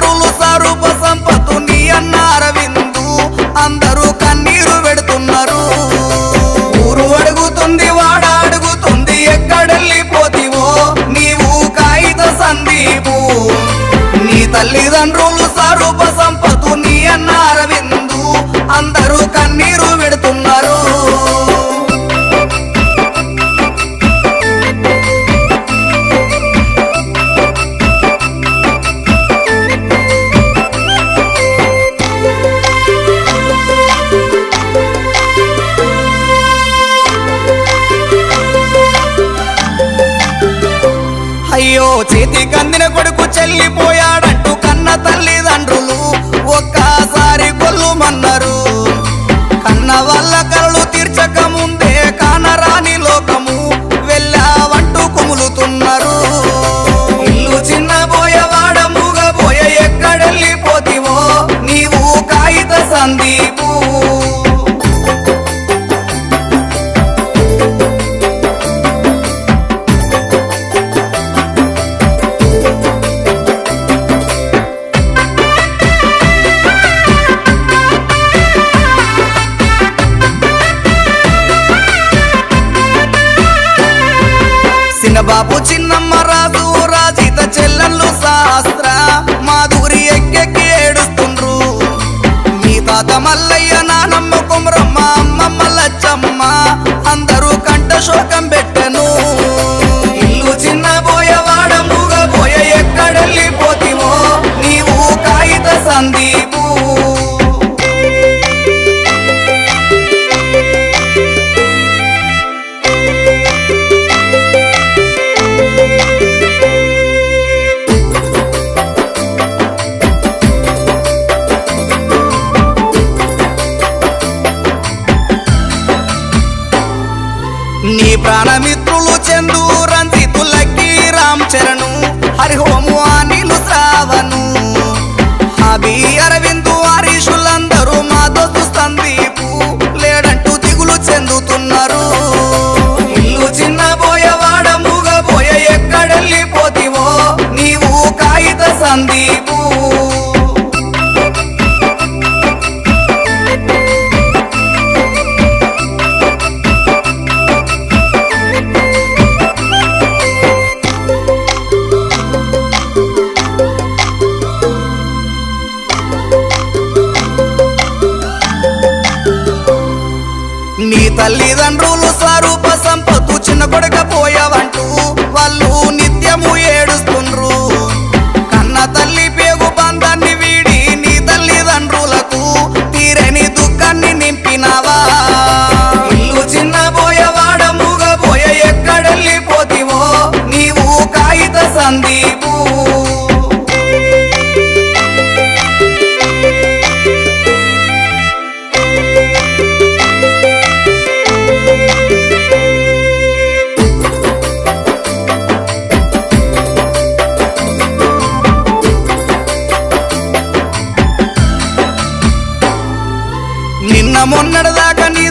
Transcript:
తల్లిదండ్రులు స్వరూప సంపత్తు నీ అన్న అరవిందు అందరూ కన్నీరు పెడుతున్నారు. ఊరు అడుగుతుంది వాడ అడుగుతుంది ఎక్కడెళ్ళిపోతివో నీవు కాగిత సందీపు. నీ తల్లిదండ్రులు స్వరూప సంపత్తు నీ అన్న అరవిందు అందరూ కన్నీరు పెడుతున్నారు. అయ్యో చేతి కందిన కొడుకు చెల్లిపోయాడంటూ కన్న తల్లిదండ్రులు ఒక్కసారి కొల్లుమన్నారు. కన్న వాళ్ళ కలలు తీర్చక ముందే కానరాని లోకము వెళ్ళావంటూ కుములుతున్నారు. ఇల్లు చిన్నబోయవాడ మూగబోయ ఎక్కడెళ్ళిపోతివో నీవు కాగిత సందీపు. బాపు చిన్నమ్మ రాజు రాజిత చెల్లెళ్ళు శాస్త్ర మాధురి ఎక్కెక్కి ఏడుస్తుండ్రు. మీ తాత మల్లయ్య నానమ్మ కుమరమ్మ అమ్మమ్మ లచ్చమ్మ అందరూ కంట శోకం పెట్టెను. ఇల్లు చిన్నబోయవాడ మూగబోయ ఎక్కడెళ్ళిపోతివో నీవు కాగిత సందీపు. నీ ప్రాణమిత్రులు చందు రంజితు లక్కీ రామ్ చరణు హరిహోము అనిలు శ్రావణు హాబీ అరవిందు హరీషులందరూ మా దోస్తు సందీపు లేడంటూ దిగులు చెందుతున్నారు. ఇల్లు చిన్నబోయవాడ మూగబోయ ఎక్కడెళ్ళిపోతివో నీవు కాగిత సందీపు. నీ తల్లిదండ్రులు స్వరూప సంపత్తు చిన్న కొడకపోయావంటూ వాళ్ళు నిత్యము ఏడుస్తుండ్రు. కన్న తల్లి పేగు బంధాన్ని వీడి నీ తల్లిదండ్రులకు తీరని దుఃఖాన్ని నింపినావా. ఇల్లు చిన్నబోయవాడ మూగబోయ ఎక్కడెళ్ళిపోతివో నీవు కాగిత సందీపు. నిన్న మొన్నటిదాకా నీ